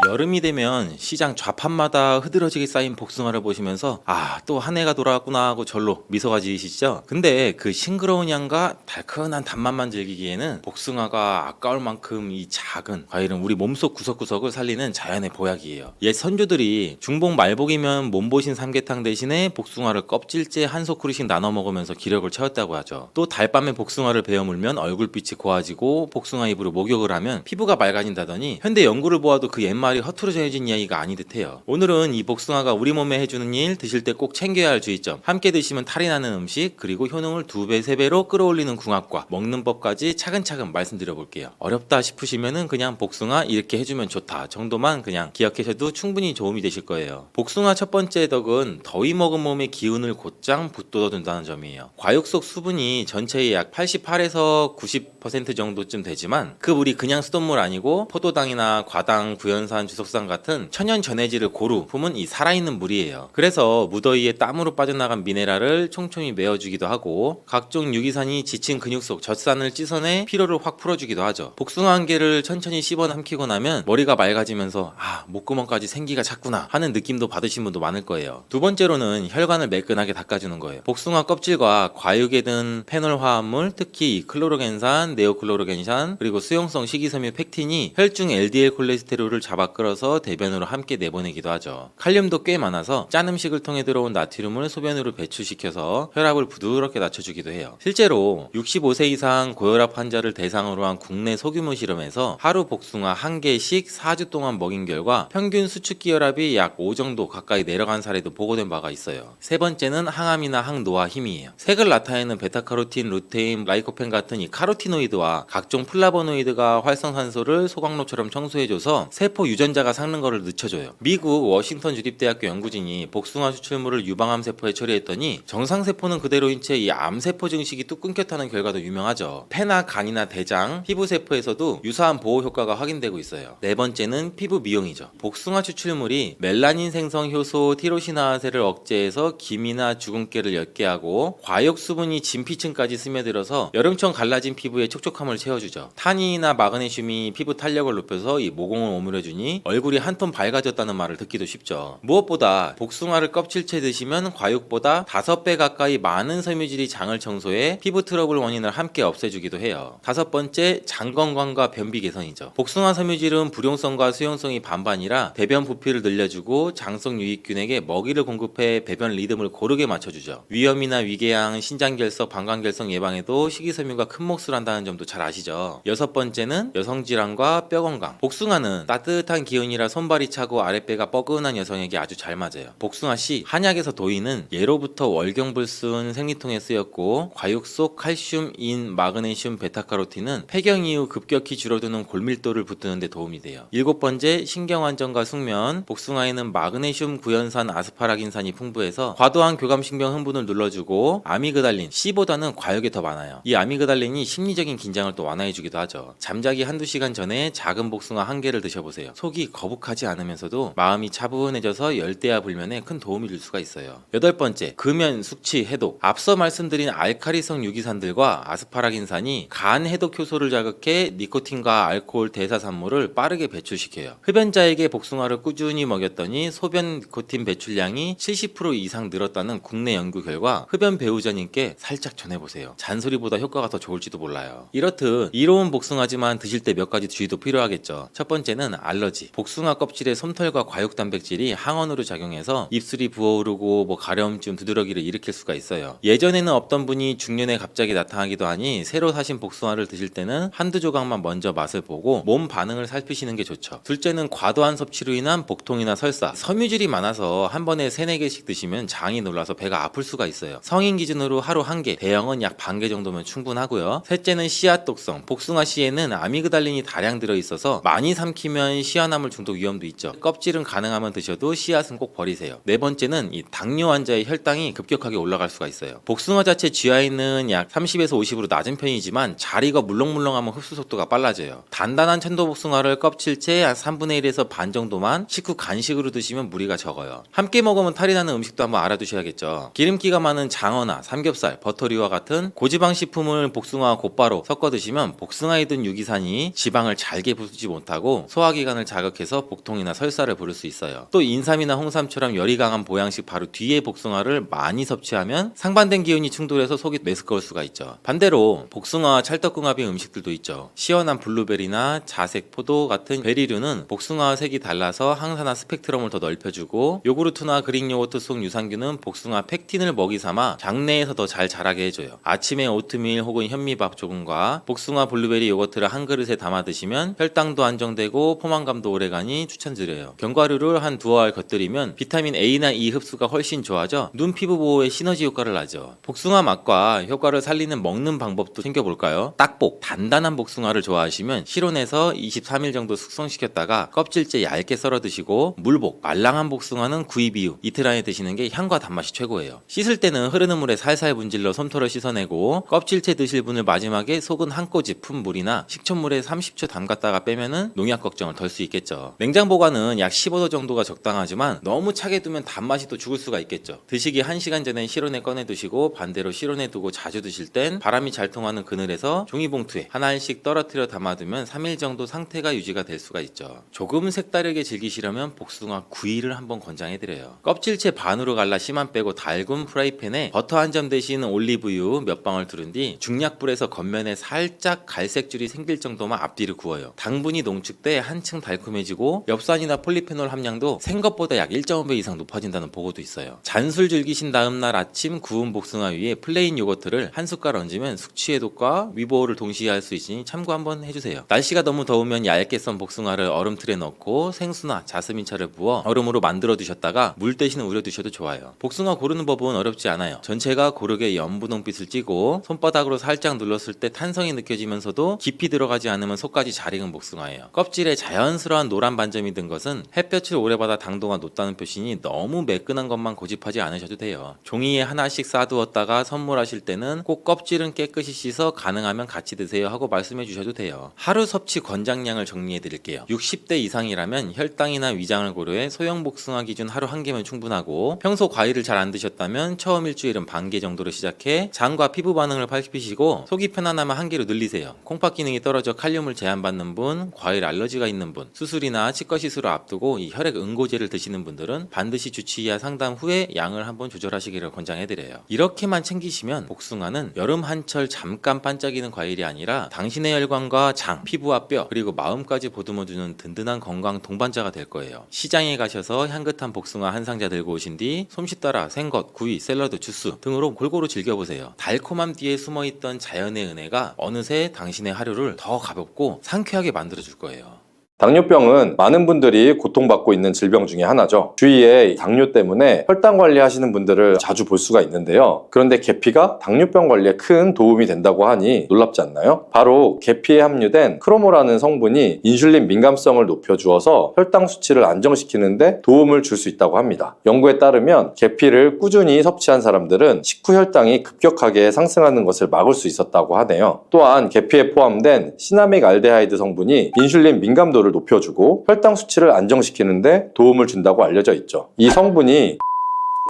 여름이 되면 시장 좌판마다 흐드러지게 쌓인 복숭아를 보시면서 또 한 해가 돌아왔구나 하고 절로 미소가 지으시죠? 근데 그 싱그러운 향과 달큰한 단맛만 즐기기에는 복숭아가 아까울 만큼 이 작은 과일은 우리 몸속 구석구석을 살리는 자연의 보약이에요. 옛 선조들이 중복 말복이면 몸보신 삼계탕 대신에 복숭아를 껍질째 한 소쿠리씩 나눠 먹으면서 기력을 채웠다고 하죠. 또 달밤에 복숭아를 베어 물면 얼굴빛이 고와지고 복숭아 잎으로 목욕을 하면 피부가 맑아진다더니 현대 연구를 보아도 그 옛말이 허투루 전해진 이야기가 아니 듯해요. 오늘은 이 복숭아가 우리 몸에 해주는 일, 드실 때 꼭 챙겨야 할 주의점, 함께 드시면 탈이 나는 음식, 그리고 효능을 2배, 3배로 끌어올리는 궁합과 먹는 법까지 차근차근 말씀드려 볼게요. 어렵다 싶으시면은 그냥 복숭아 이렇게 해주면 좋다 정도만 그냥 기억하셔도 충분히 도움이 되실 거예요. 복숭아 첫 번째 덕은 더위 먹은 몸의 기운을 곧장 북돋워준다는 점이에요. 과육 속 수분이 전체의 약 88에서 90% 정도쯤 되지만 그 물이 그냥 수돗물 아니고 포도당이나 과당, 구연산, 주석산 같은 천연 전해질을 고루 품은 이 살아있는 물이에요. 그래서 무더위에 땀으로 빠져나간 미네랄을 촘촘히 메워주기도 하고 각종 유기산이 지친 근육 속 젖산을 씻어내 피로를 확 풀어주기도 하죠. 복숭아 한 개를 천천히 씹어 삼키고 나면 머리가 맑아지면서 목구멍까지 생기가 찼구나 하는 느낌도 받으신 분도 많을 거예요. 두 번째로는 혈관을 매끈하게 닦아주는 거예요. 복숭아 껍질과 과육에 든 페놀 화합물, 특히 클로로겐산, 네오클로로겐산, 그리고 수용성 식이섬유 팩틴이 혈중 LDL 콜레스테롤을 잡아 끌어서 대변으로 함께 내보내기도 하죠. 칼륨도 꽤 많아서 짠 음식을 통해 들어온 나트륨을 소변으로 배출시켜서 혈압을 부드럽게 낮춰주기도 해요. 실제로 65세 이상 고혈압 환자를 대상으로 한 국내 소규모 실험에서 하루 복숭아 한 개씩 4주 동안 먹인 결과 평균 수축기 혈압이 약 5 정도 가까이 내려간 사례도 보고된 바가 있어요. 세 번째는 항암이나 항노화 힘이에요. 색을 나타내는 베타카로틴, 루테인, 라이코펜 같은 이 카로티노이드와 각종 플라보노이드가 활성산소를 소각로처럼 청소해줘서 세포 유전자가 삭는 것을 늦춰줘요. 미국 워싱턴 주립대학교 연구진이 복숭아 추출물을 유방암 세포에 처리했더니 정상 세포는 그대로인 채 이 암세포 증식이 뚝 끊겼다는 결과도 유명하죠. 폐나 간이나 대장, 피부 세포에서도 유사한 보호 효과가 확인되고 있어요. 네 번째는 피부 미용이죠. 복숭아 추출물이 멜라닌 생성 효소 티로시나세를 억제해서 기미나 주근깨를 옅게 하고 과육 수분이 진피층까지 스며들어서 여름철 갈라진 피부에 촉촉함을 채워주죠. 탄닌이나 마그네슘이 피부 탄력을 높여서 이 모공을 오므려주니 얼굴이 한 톤 밝아졌다는 말을 듣기도 쉽죠. 무엇보다 복숭아를 껍질째 드시면 과육보다 5배 가까이 많은 섬유질이 장을 청소해 피부 트러블 원인을 함께 없애주기도 해요. 다섯 번째, 장 건강과 변비 개선이죠. 복숭아 섬유질은 불용성과 수용성이 반반이라 배변 부피를 늘려주고 장성 유익균에게 먹이를 공급해 배변 리듬을 고르게 맞춰주죠. 위염이나 위궤양, 신장결석, 방광결석 예방에도 식이섬유가 큰 몫을 한다는 점도 잘 아시죠. 여섯 번째는 여성질환과 뼈 건강. 복숭아는 따뜻한 기운이라 손발이 차고 아랫배가 뻐근한 여성에게 아주 잘 맞아요. 복숭아씨 한약에서 도인은 예로부터 월경불순 생리통에 쓰였고 과육 속 칼슘, 인, 마그네슘, 베타카로틴은 폐경 이후 급격히 줄어드는 골밀도를 붙드는 데 도움이 돼요. 일곱 번째, 신경안정과 숙면. 복숭아에는 마그네슘, 구연산, 아스파라긴산이 풍부해서 과도한 교감신경 흥분을 눌러주고 아미그달린, C보다는 과육에 더 많아요. 이 아미그달린이 심리적인 긴장을 또 완화해주기도 하죠. 잠자기 한두 시간 전에 작은 복숭아 한 개를 드셔보세요. 속이 거북하지 않으면서도 마음이 차분해져서 열대야 불면에 큰 도움이 줄 수가 있어요. 여덟 번째, 금연, 숙취, 해독. 앞서 말씀드린 알카리성 유기산들과 아스파라긴산이 간 해독 효소를 자극해 니코틴과 알코올 대사산물을 빠르게 배출시켜요. 흡연자에게 복숭아를 꾸준히 먹였더니 소변 니코틴 배출량이 70% 이상 늘었다는 국내 연구 결과 흡연 배우자님께 살짝 전해보세요. 잔소리보다 효과가 더 좋을지도 몰라요. 이렇듯 이로운 복숭아지만 드실 때 몇 가지 주의도 필요하겠죠. 첫 번째는 알러지. 복숭아 껍질에 솜털과 과육 단백질이 항원으로 작용해서 입술이 부어오르고 가려움증, 두드러기를 일으킬 수가 있어요. 예전에는 없던 분이 중년에 갑자기 나타나기도 하니 새로 사신 복숭아를 드실 때는 한두 조각만 먼저 맛을 보고 몸 반응을 살피시는 게 좋죠. 둘째는 과도한 섭취로 인한 복통이나 설사. 섬유질이 많아서 한 번에 3-4개씩 드시면 장이 놀라서 배가 아플 수가 있어요. 성인 기준으로 하루 1개, 대형은 약 반 개 정도면 충분하고요. 셋째는 씨앗 독성. 복숭아 씨에는 아미그달린이 다량 들어있어서 많이 삼키면 시화나물 중독 위험도 있죠. 껍질은 가능하면 드셔도 씨앗은 꼭 버리세요. 네 번째는 이 당뇨 환자의 혈당이 급격하게 올라갈 수가 있어요. 복숭아 자체 GI는 약 30에서 50으로 낮은 편이지만 잘 익어 물렁물렁하면 흡수 속도가 빨라져요. 단단한 천도복숭아를 껍질째 한 3분의 1에서 반 정도만 식후 간식으로 드시면 무리가 적어요. 함께 먹으면 탈이 나는 음식도 한번 알아두셔야겠죠. 있어요. 기름기가 많은 장어나 삼겹살, 버터류와 같은 고지방 식품을 복숭아와 곧바로 섞어 드시면 복숭아에 든 유기산이 지방을 잘게 부수지 못하고 소화기관을 자극해서 복통이나 설사를 부를 수 있어요. 또 인삼이나 홍삼처럼 열이 강한 보양식 바로 뒤에 복숭아를 많이 섭취하면 상반된 기운이 충돌해서 속이 메스꺼울 수가 있죠. 반대로 복숭아와 찰떡궁합인 음식들도 있죠. 시원한 블루베리나 자색 포도 같은 베리류는 복숭아와 색이 달라서 항산화 스펙트럼을 더 넓혀주고, 요구르트나 그릭 요거트 속 유산균은 복숭아 팩틴을 먹이 삼아 장내에서 더 잘 자라게 해줘요. 아침에 오트밀 혹은 현미밥 조금과 복숭아 블루베리 요거트를 한 그릇에 담아 드시면 혈당도 안정되고 포만감도 오래가니 추천드려요. 견과류를 한 두어 알 곁들이면 비타민 A나 E 흡수가 훨씬 좋아져 눈 피부 보호에 시너지 효과를 나죠. 복숭아 맛과 효과를 살리는 먹는 방법도 챙겨볼까요? 딱복, 단단한 복숭아를 좋아하시면 실온에서 23일 정도 숙성시켰다가 껍질째 얇게 썰어 드시고, 물복, 말랑한 복숭아는 구입 이후 이틀 안에 드시는 게 향과 단맛이 최고예요. 씻을 때는 흐르는 물에 살살 문질러 솜털을 씻어내고, 껍질째 드실 분을 마지막에 속은 한 꼬집 푼 물이나 식초물에 30초 담갔다가 빼면은 농약 걱정을 덜 수 있겠죠. 냉장 보관은 약 15도 정도가 적당하지만 너무 차게 두면 단맛이 또 죽을 수가 있겠죠. 드시기 1시간 전에 실온에 꺼내 두시고, 반대로 실온에 두고 자주 드실 땐 바람이 잘 통하는 그늘에서 종이봉투에 하나 알씩 떨어뜨려 담아두면 3일 정도 상태가 유지가 될 수가 있죠. 조금 색다르게 즐기시려면 복숭아 구이를 한번 권장해드려요. 껍질째 반으로 갈라 씨만 빼고 달군 프라이팬에 버터 한 점 대신 올리브유 몇 방울 두른 뒤 중약불에서 겉면에 살짝 갈색줄이 생길 정도만 앞뒤를 구워요. 당분이 농축돼 한층 달콤해지고 엽산이나 폴리페놀 함량도 생것보다 약 1.5배 이상 높아진다는 보고도 있어요. 잔술 즐기신 다음날 아침 구운 복숭아 위에 플레인 요거트를 한 숟갈 얹으면 숙취 해독과 위보호를 동시에 할 수 있으니 참고 한번 해주세요. 날씨가 너무 더우면 얇게 썬 복숭아를 얼음틀에 넣고 생수나 자스민차를 부어 얼음으로 만들어 두셨다가 물 대신 우려 두셔도 좋아요. 복숭아 고르는 법은 어렵지 않아요. 전체가 고르게 연분홍빛을 띠고 손바닥으로 살짝 눌렀을 때 탄성이 느껴지면서도 깊이 들어가지 않으면 속까지 잘 익은 복숭아예요. 껍질에 자연스러운 노란 반점이 든 것은 햇볕을 오래 받아 당도가 높다는 표시니 너무 매끈한 것만 고집하지 않으셔도 돼요. 종이에 하나씩 싸두었다가 선물하실 때는 꼭 껍질은 깨끗이 씻어 가능하면 같이 드세요 하고 말씀해 주셔도 돼요. 하루 섭취 권장량을 정리해 드릴게요. 60대 이상이라면 혈당이나 위장을 고려해 소형 복숭아 기준 하루 1개면 충분하고, 평소 과일을 잘 안 드셨다면 처음 일주일은 반 개 정도로 시작해 장과 피부 반응을 살피시고, 속이 편안하면 1개로 늘리세요. 콩팥 기능이 떨어져 칼륨을 제한받는 분, 과일 알러지가 있는 분, 수술이나 치과 시술을 앞두고 이 혈액 응고제를 드시는 분들은 반드시 주치 의와 상담 후에 양을 한번 조절하시기를 권장해드려요. 이렇게만 챙기시면 복숭아는 여름 한철 잠깐 반짝이는 과일이 아니라 당신의 혈관과 장, 피부와 뼈, 그리고 마음까지 보듬어주는 든든한 건강 동반자가 될 거예요. 시장에 가셔서 향긋한 복숭아 한 상자 들고 오신 뒤 솜씨 따라 생것, 구이, 샐러드, 주스 등으로 골고루 즐겨보세요. 달콤함 뒤에 숨어있던 자연의 은혜가 어느새 당신의 하루를 더 가볍고 상쾌하게 만들어줄 거예요. 당뇨병은 많은 분들이 고통받고 있는 질병 중에 하나죠. 주위에 당뇨 때문에 혈당 관리하시는 분들을 자주 볼 수가 있는데요. 그런데 계피가 당뇨병 관리에 큰 도움이 된다고 하니 놀랍지 않나요? 바로 계피에 함유된 크로모라는 성분이 인슐린 민감성을 높여주어서 혈당 수치를 안정시키는데 도움을 줄 수 있다고 합니다. 연구에 따르면 계피를 꾸준히 섭취한 사람들은 식후 혈당이 급격하게 상승하는 것을 막을 수 있었다고 하네요. 또한 계피에 포함된 시나믹 알데하이드 성분이 인슐린 민감도를 높여주고 혈당 수치를 안정시키는데 도움을 준다고 알려져 있죠. 이 성분이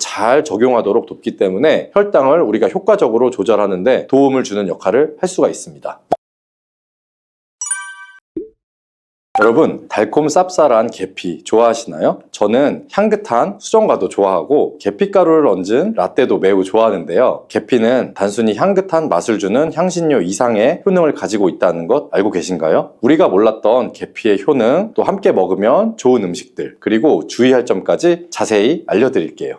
잘 적용하도록 돕기 때문에 혈당을 우리가 효과적으로 조절하는데 도움을 주는 역할을 할 수가 있습니다. 여러분, 달콤 쌉쌀한 계피 좋아하시나요? 저는 향긋한 수정과도 좋아하고 계피가루를 얹은 라떼도 매우 좋아하는데요. 계피는 단순히 향긋한 맛을 주는 향신료 이상의 효능을 가지고 있다는 것 알고 계신가요? 우리가 몰랐던 계피의 효능, 또 함께 먹으면 좋은 음식들, 그리고 주의할 점까지 자세히 알려드릴게요.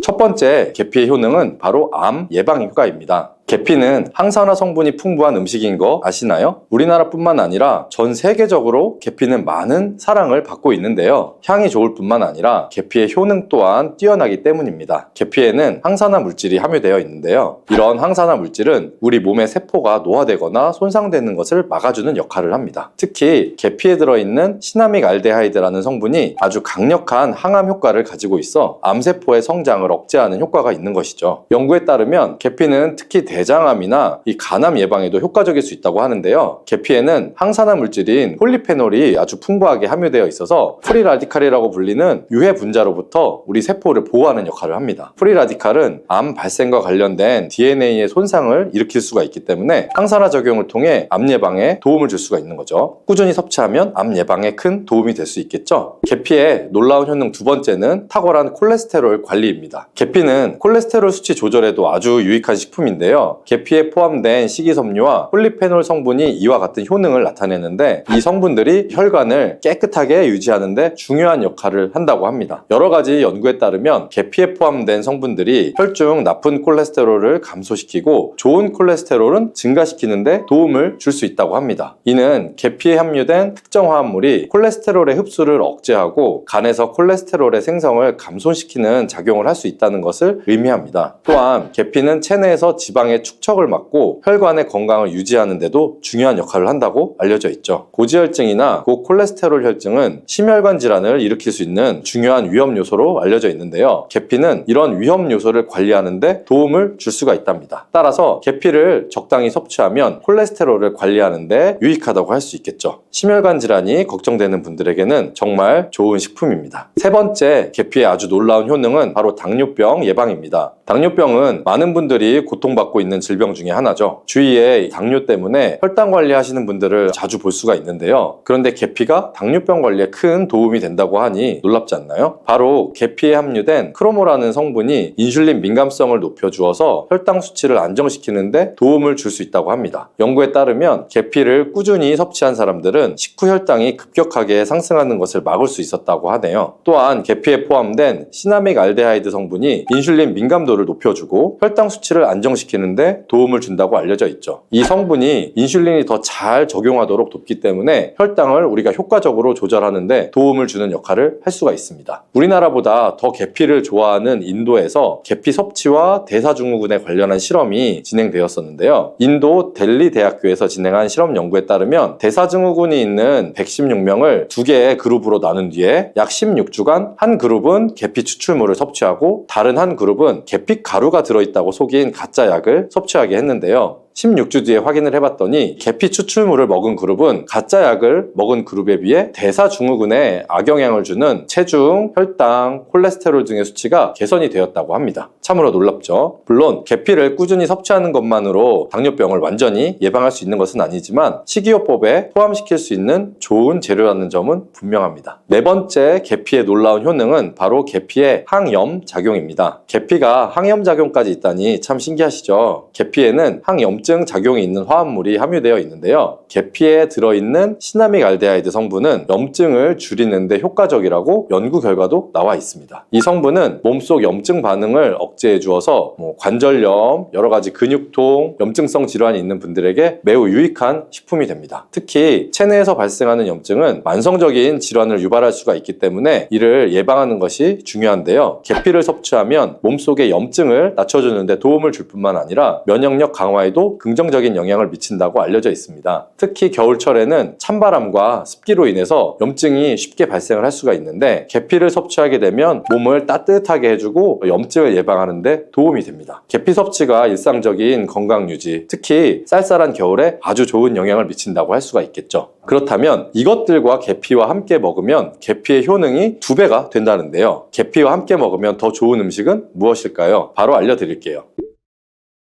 첫 번째 계피의 효능은 바로 암 예방 효과입니다. 계피는 항산화 성분이 풍부한 음식인 거 아시나요? 우리나라뿐만 아니라 전 세계적으로 계피는 많은 사랑을 받고 있는데요. 향이 좋을 뿐만 아니라 계피의 효능 또한 뛰어나기 때문입니다. 계피에는 항산화 물질이 함유되어 있는데요. 이런 항산화 물질은 우리 몸의 세포가 노화되거나 손상되는 것을 막아주는 역할을 합니다. 특히 계피에 들어있는 시나믹 알데하이드라는 성분이 아주 강력한 항암 효과를 가지고 있어 암세포의 성장을 억제하는 효과가 있는 것이죠. 연구에 따르면 계피는 특히 대장암이나 이 간암 예방에도 효과적일 수 있다고 하는데요. 계피에는 항산화 물질인 폴리페놀이 아주 풍부하게 함유되어 있어서 프리라디칼이라고 불리는 유해 분자로부터 우리 세포를 보호하는 역할을 합니다. 프리라디칼은 암 발생과 관련된 DNA의 손상을 일으킬 수가 있기 때문에 항산화 작용을 통해 암 예방에 도움을 줄 수가 있는 거죠. 꾸준히 섭취하면 암 예방에 큰 도움이 될 수 있겠죠. 계피의 놀라운 효능 두 번째는 탁월한 콜레스테롤 관리입니다. 계피는 콜레스테롤 수치 조절에도 아주 유익한 식품인데요. 계피에 포함된 식이섬유와 폴리페놀 성분이 이와 같은 효능을 나타내는데 이 성분들이 혈관을 깨끗하게 유지하는 데 중요한 역할을 한다고 합니다. 여러 가지 연구에 따르면 계피에 포함된 성분들이 혈중 나쁜 콜레스테롤을 감소시키고 좋은 콜레스테롤은 증가시키는 데 도움을 줄 수 있다고 합니다. 이는 계피에 함유된 특정 화합물이 콜레스테롤의 흡수를 억제하고 간에서 콜레스테롤의 생성을 감소시키는 작용을 할 수 있다는 것을 의미합니다. 또한 계피는 체내에서 지방의 축적을 막고 혈관의 건강을 유지하는 데도 중요한 역할을 한다고 알려져 있죠. 고지혈증이나 고콜레스테롤 혈증은 심혈관 질환을 일으킬 수 있는 중요한 위험 요소로 알려져 있는데요. 계피는 이런 위험 요소를 관리하는 데 도움을 줄 수가 있답니다. 따라서 계피를 적당히 섭취하면 콜레스테롤을 관리하는 데 유익하다고 할 수 있겠죠. 심혈관 질환이 걱정되는 분들에게는 정말 좋은 식품입니다. 세 번째, 계피의 아주 놀라운 효능은 바로 당뇨병 예방입니다. 당뇨병은 많은 분들이 고통받고 있는 질병 중에 하나죠. 주위에 당뇨 때문에 혈당 관리하시는 분들을 자주 볼 수가 있는데요. 그런데 계피가 당뇨병 관리에 큰 도움이 된다고 하니 놀랍지 않나요? 바로 계피에 함유된 크로모라는 성분이 인슐린 민감성을 높여주어서 혈당 수치를 안정시키는데 도움을 줄 수 있다고 합니다. 연구에 따르면 계피를 꾸준히 섭취한 사람들은 식후 혈당이 급격하게 상승하는 것을 막을 수 있었다고 하네요. 또한 계피에 포함된 시나믹 알데하이드 성분이 인슐린 민감도를 높여주고 혈당 수치를 안정시키는데 도움을 준다고 알려져 있죠. 이 성분이 인슐린이 더 잘 적용하도록 돕기 때문에 혈당을 우리가 효과적으로 조절하는데 도움을 주는 역할을 할 수가 있습니다. 우리나라보다 더 계피를 좋아하는 인도에서 계피 섭취와 대사증후군에 관련한 실험이 진행되었었는데요. 인도 델리 대학교에서 진행한 실험 연구에 따르면 대사증후군이 있는 116명을 두 개의 그룹으로 나눈 뒤에 약 16주간 한 그룹은 계피 추출물을 섭취하고 다른 한 그룹은 계피 가루가 들어있다고 속인 가짜 약을 섭취하게 했는데요. 16주 뒤에 확인을 해봤더니 계피 추출물을 먹은 그룹은 가짜 약을 먹은 그룹에 비해 대사증후군에 악영향을 주는 체중, 혈당, 콜레스테롤 등의 수치가 개선이 되었다고 합니다. 참으로 놀랍죠. 물론 계피를 꾸준히 섭취하는 것만으로 당뇨병을 완전히 예방할 수 있는 것은 아니지만 식이요법에 포함시킬 수 있는 좋은 재료라는 점은 분명합니다. 네 번째 계피의 놀라운 효능은 바로 계피의 항염 작용입니다. 계피가 항염 작용까지 있다니 참 신기하시죠. 계피에는 항염증 작용이 있는 화합물이 함유되어 있는데요. 계피에 들어있는 시나믹 알데하이드 성분은 염증을 줄이는 데 효과적이라고 연구 결과도 나와 있습니다. 이 성분은 몸속 염증 반응을 억제해 주어서 관절염, 여러 가지 근육통, 염증성 질환이 있는 분들에게 매우 유익한 식품이 됩니다. 특히 체내에서 발생하는 염증은 만성적인 질환을 유발할 수가 있기 때문에 이를 예방하는 것이 중요한데요. 계피를 섭취하면 몸속의 염증을 낮춰주는 데 도움을 줄 뿐만 아니라 면역력 강화에도 긍정적인 영향을 미친다고 알려져 있습니다. 특히 겨울철에는 찬바람과 습기로 인해서 염증이 쉽게 발생을 할 수가 있는데 계피를 섭취하게 되면 몸을 따뜻하게 해주고 염증을 예방하는 데 도움이 됩니다. 계피 섭취가 일상적인 건강 유지, 특히 쌀쌀한 겨울에 아주 좋은 영향을 미친다고 할 수가 있겠죠. 그렇다면 이것들과 계피와 함께 먹으면 계피의 효능이 2배가 된다는데요. 계피와 함께 먹으면 더 좋은 음식은 무엇일까요? 바로 알려드릴게요.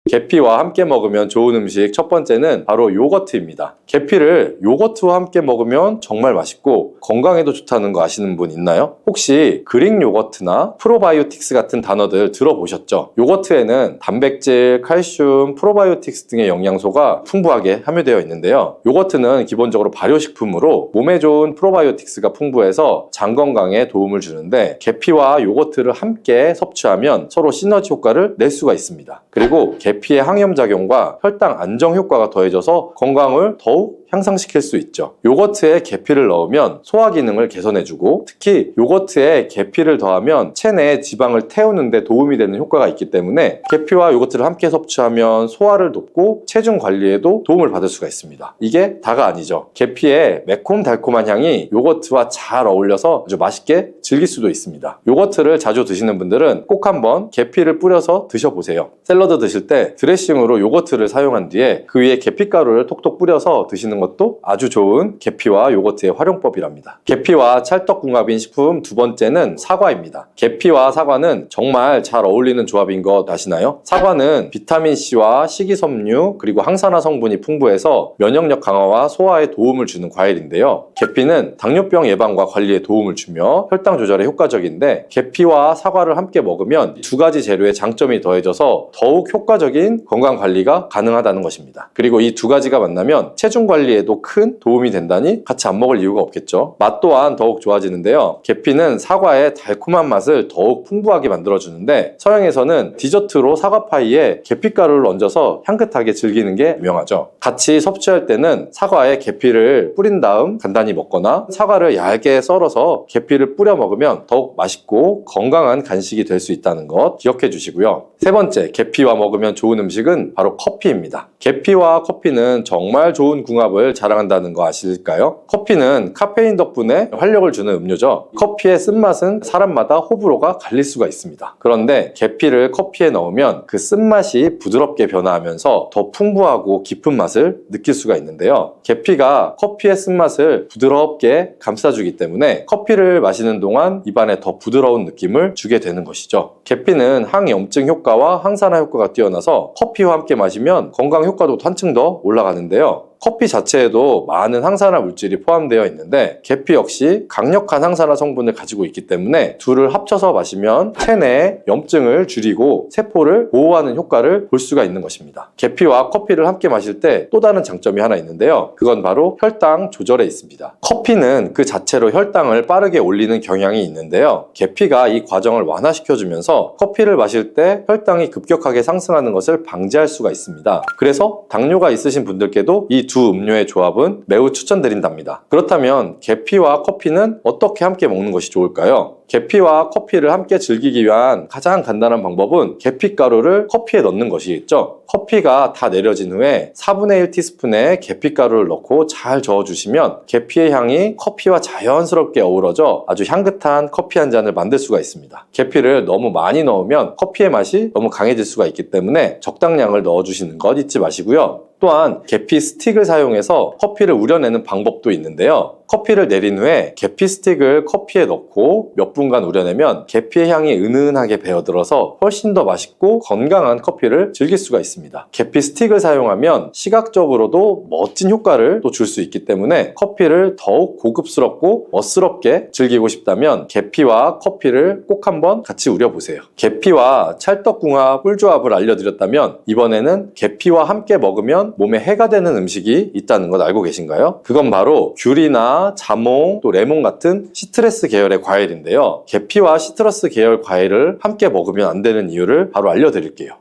계피와 함께 먹으면 좋은 음식 첫 번째는 바로 요거트입니다. 계피를 요거트와 함께 먹으면 정말 맛있고 건강에도 좋다는 거 아시는 분 있나요? 혹시 그릭 요거트나 프로바이오틱스 같은 단어들 들어보셨죠? 요거트에는 단백질, 칼슘, 프로바이오틱스 등의 영양소가 풍부하게 함유되어 있는데요. 요거트는 기본적으로 발효식품으로 몸에 좋은 프로바이오틱스가 풍부해서 장 건강에 도움을 주는데 계피와 요거트를 함께 섭취하면 서로 시너지 효과를 낼 수가 있습니다. 그리고 계피의 항염작용과 혈당 안정 효과가 더해져서 건강을 더욱 향상시킬 수 있죠. 요거트에 계피를 넣으면 소화 기능을 개선해주고, 특히 요거트에 계피를 더하면 체내에 지방을 태우는 데 도움이 되는 효과가 있기 때문에 계피와 요거트를 함께 섭취하면 소화를 돕고 체중 관리에도 도움을 받을 수가 있습니다. 이게 다가 아니죠. 계피의 매콤달콤한 향이 요거트와 잘 어울려서 아주 맛있게 즐길 수도 있습니다. 요거트를 자주 드시는 분들은 꼭 한번 계피를 뿌려서 드셔보세요. 샐러드 드실 때 드레싱으로 요거트를 사용한 뒤에 그 위에 계피가루를 톡톡 뿌려서 드시는 것도 아주 좋은 계피와 요거트의 활용법이랍니다. 계피와 찰떡궁합인 식품 두 번째는 사과입니다. 계피와 사과는 정말 잘 어울리는 조합인 것 아시나요? 사과는 비타민C와 식이섬유 그리고 항산화 성분이 풍부해서 면역력 강화와 소화에 도움을 주는 과일인데요. 계피는 당뇨병 예방과 관리에 도움을 주며 혈당 조절에 효과적인데, 계피와 사과를 함께 먹으면 두 가지 재료의 장점이 더해져서 더욱 효과적인 건강 관리가 가능하다는 것입니다. 그리고 이 두 가지가 만나면 체중 관리에도 큰 도움이 된다니 같이 안 먹을 이유가 없겠죠. 맛 또한 더욱 좋아지는데요. 계피는 사과의 달콤한 맛을 더욱 풍부하게 만들어주는데, 서양에서는 디저트로 사과파이에 계피가루를 얹어서 향긋하게 즐기는 게 유명하죠. 같이 섭취할 때는 사과에 계피를 뿌린 다음 간단히 먹거나 사과를 얇게 썰어서 계피를 뿌려 먹으면 더욱 맛있고 건강한 간식이 될 수 있다는 것 기억해 주시고요. 세 번째, 계피와 먹으면 좋은 음식은 바로 커피입니다. 계피와 커피는 정말 좋은 궁합을 자랑한다는 거 아실까요? 커피는 카페인 덕분에 활력을 주는 음료죠. 커피의 쓴맛은 사람마다 호불호가 갈릴 수가 있습니다. 그런데 계피를 커피에 넣으면 그 쓴맛이 부드럽게 변화하면서 더 풍부하고 깊은 맛을 느낄 수가 있는데요. 계피가 커피의 쓴맛을 부드럽게 감싸주기 때문에 커피를 마시는 동안 입안에 더 부드러운 느낌을 주게 되는 것이죠. 계피는 항염증 효과와 항산화 효과가 뛰어나서 커피와 함께 마시면 건강 효과도 한층 더 올라가는데요. 커피 자체에도 많은 항산화 물질이 포함되어 있는데, 계피 역시 강력한 항산화 성분을 가지고 있기 때문에 둘을 합쳐서 마시면 체내의 염증을 줄이고 세포를 보호하는 효과를 볼 수가 있는 것입니다. 계피와 커피를 함께 마실 때 또 다른 장점이 하나 있는데요. 그건 바로 혈당 조절에 있습니다. 커피는 그 자체로 혈당을 빠르게 올리는 경향이 있는데요. 계피가 이 과정을 완화시켜주면서 커피를 마실 때 혈당이 급격하게 상승하는 것을 방지할 수가 있습니다. 그래서 당뇨가 있으신 분들께도 이 두 음료의 조합은 매우 추천드린답니다. 그렇다면 계피와 커피는 어떻게 함께 먹는 것이 좋을까요? 계피와 커피를 함께 즐기기 위한 가장 간단한 방법은 계피가루를 커피에 넣는 것이겠죠. 커피가 다 내려진 후에 4분의 1 티스푼의 계피가루를 넣고 잘 저어주시면 계피의 향이 커피와 자연스럽게 어우러져 아주 향긋한 커피 한 잔을 만들 수가 있습니다. 계피를 너무 많이 넣으면 커피의 맛이 너무 강해질 수가 있기 때문에 적당량을 넣어주시는 것 잊지 마시고요. 또한 계피 스틱을 사용해서 커피를 우려내는 방법도 있는데요. 커피를 내린 후에 계피 스틱을 커피에 넣고 몇 분간 우려내면 계피의 향이 은은하게 배어들어서 훨씬 더 맛있고 건강한 커피를 즐길 수가 있습니다. 계피 스틱을 사용하면 시각적으로도 멋진 효과를 또 줄 수 있기 때문에 커피를 더욱 고급스럽고 멋스럽게 즐기고 싶다면 계피와 커피를 꼭 한번 같이 우려보세요. 계피와 찰떡궁합 꿀조합을 알려드렸다면, 이번에는 계피와 함께 먹으면 몸에 해가 되는 음식이 있다는 것 알고 계신가요? 그건 바로 귤이나 자몽, 또 레몬 같은 시트러스 계열의 과일인데요. 계피와 시트러스 계열 과일을 함께 먹으면 안 되는 이유를 바로 알려드릴게요.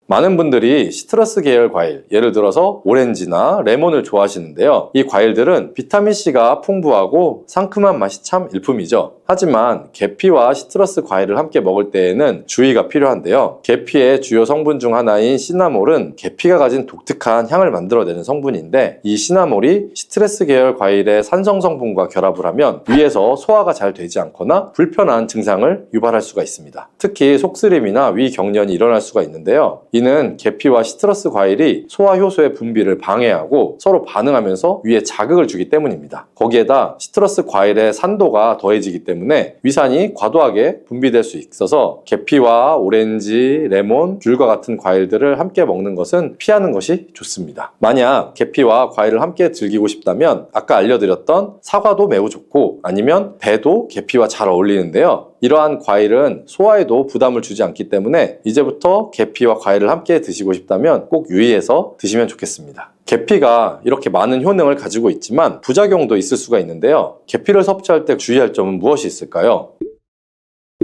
많은 분들이 시트러스 계열 과일, 예를 들어서 오렌지나 레몬을 좋아하시는데요. 이 과일들은 비타민C가 풍부하고 상큼한 맛이 참 일품이죠. 하지만 계피와 시트러스 과일을 함께 먹을 때에는 주의가 필요한데요. 계피의 주요 성분 중 하나인 시나몰은 계피가 가진 독특한 향을 만들어내는 성분인데, 이 시나몰이 시트러스 계열 과일의 산성 성분과 결합을 하면 위에서 소화가 잘 되지 않거나 불편한 증상을 유발할 수가 있습니다. 특히 속쓰림이나 위 경련이 일어날 수가 있는데요. 이는 계피와 시트러스 과일이 소화 효소의 분비를 방해하고 서로 반응하면서 위에 자극을 주기 때문입니다. 거기에다 시트러스 과일의 산도가 더해지기 때문에 위산이 과도하게 분비될 수 있어서 계피와 오렌지, 레몬, 귤과 같은 과일들을 함께 먹는 것은 피하는 것이 좋습니다. 만약 계피와 과일을 함께 즐기고 싶다면 아까 알려드렸던 사과도 매우 좋고, 아니면 배도 계피와 잘 어울리는데요. 이러한 과일은 소화에도 부담을 주지 않기 때문에 이제부터 계피와 과일을 함께 드시고 싶다면 꼭 유의해서 드시면 좋겠습니다. 계피가 이렇게 많은 효능을 가지고 있지만 부작용도 있을 수가 있는데요. 계피를 섭취할 때 주의할 점은 무엇이 있을까요?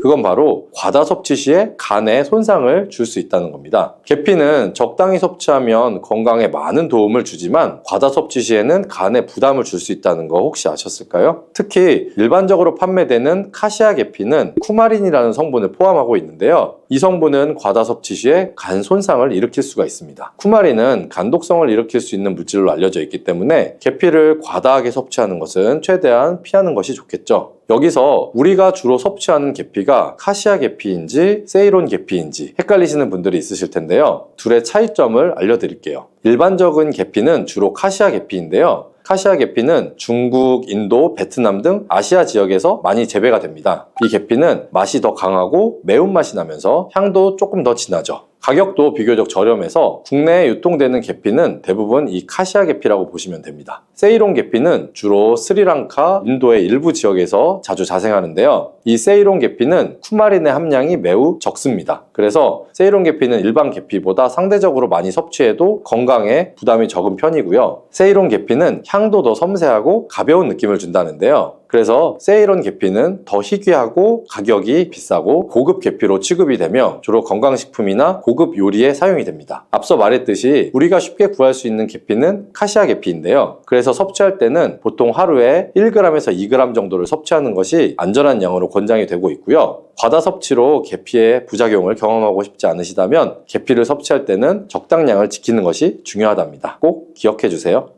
그건 바로 과다 섭취 시에 간에 손상을 줄 수 있다는 겁니다. 계피는 적당히 섭취하면 건강에 많은 도움을 주지만 과다 섭취 시에는 간에 부담을 줄 수 있다는 거 혹시 아셨을까요? 특히 일반적으로 판매되는 카시아 계피는 쿠마린이라는 성분을 포함하고 있는데요. 이 성분은 과다 섭취 시에 간 손상을 일으킬 수가 있습니다. 쿠마린은 간독성을 일으킬 수 있는 물질로 알려져 있기 때문에 계피를 과다하게 섭취하는 것은 최대한 피하는 것이 좋겠죠. 여기서 우리가 주로 섭취하는 계피가 카시아 계피인지 세이론 계피인지 헷갈리시는 분들이 있으실 텐데요. 둘의 차이점을 알려드릴게요. 일반적인 계피는 주로 카시아 계피인데요. 카시아 계피는 중국, 인도, 베트남 등 아시아 지역에서 많이 재배가 됩니다. 이 계피는 맛이 더 강하고 매운맛이 나면서 향도 조금 더 진하죠. 가격도 비교적 저렴해서 국내에 유통되는 계피는 대부분 이 카시아 계피라고 보시면 됩니다. 세이론 계피는 주로 스리랑카, 인도의 일부 지역에서 자주 자생하는데요. 이 세이론 계피는 쿠마린의 함량이 매우 적습니다. 그래서 세이론 계피는 일반 계피보다 상대적으로 많이 섭취해도 건강에 부담이 적은 편이고요. 세이론 계피는 향도 더 섬세하고 가벼운 느낌을 준다는데요. 그래서 세이론 계피는 더 희귀하고 가격이 비싸고 고급 계피로 취급이 되며 주로 건강식품이나 고급 요리에 사용이 됩니다. 앞서 말했듯이 우리가 쉽게 구할 수 있는 계피는 카시아 계피인데요. 그래서 섭취할 때는 보통 하루에 1g에서 2g 정도를 섭취하는 것이 안전한 양으로 권장이 되고 있고요. 과다 섭취로 계피의 부작용을 경험하고 싶지 않으시다면 계피를 섭취할 때는 적당량을 지키는 것이 중요하답니다. 꼭 기억해 주세요.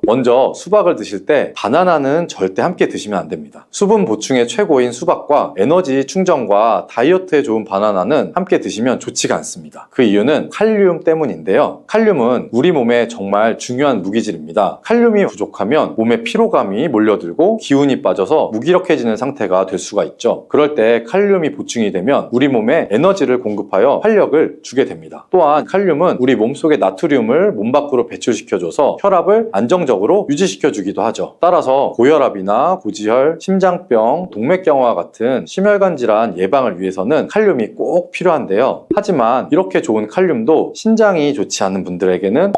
먼저 수박을 드실 때 바나나는 절대 함께 드시면 안 됩니다. 수분 보충의 최고인 수박과 에너지 충전과 다이어트에 좋은 바나나는 함께 드시면 좋지가 않습니다. 그 이유는 칼륨 때문인데요. 칼륨은 우리 몸에 정말 중요한 무기질입니다. 칼륨이 부족하면 몸에 피로감이 몰려들고 기운이 빠져서 무기력해지는 상태가 될 수가 있죠. 그럴 때 칼륨이 보충이 되면 우리 몸에 에너지를 공급하여 활력을 주게 됩니다. 또한 칼륨은 우리 몸속의 나트륨을 몸 밖으로 배출시켜줘서 혈압을 안정적으로 유지시켜주기도 하죠. 따라서 고혈압이나 고지혈, 심장병, 동맥경화 같은 심혈관 질환 예방을 위해서는 칼륨이 꼭 필요한데요. 하지만 이렇게 좋은 칼륨도 신장이 좋지 않은 분들에게는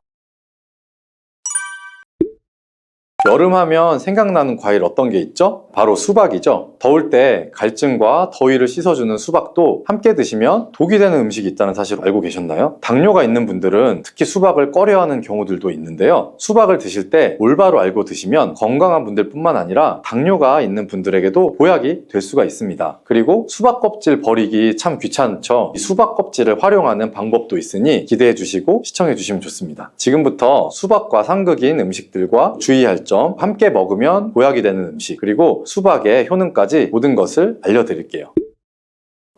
여름하면 생각나는 과일 어떤 게 있죠? 바로 수박이죠. 더울 때 갈증과 더위를 씻어주는 수박도 함께 드시면 독이 되는 음식이 있다는 사실을 알고 계셨나요? 당뇨가 있는 분들은 특히 수박을 꺼려하는 경우들도 있는데요. 수박을 드실 때 올바로 알고 드시면 건강한 분들 뿐만 아니라 당뇨가 있는 분들에게도 보약이 될 수가 있습니다. 그리고 수박 껍질 버리기 참 귀찮죠? 이 수박 껍질을 활용하는 방법도 있으니 기대해 주시고 시청해 주시면 좋습니다. 지금부터 수박과 상극인 음식들과 주의할 점, 함께 먹으면 보약이 되는 음식, 그리고 수박의 효능까지 모든 것을 알려드릴게요.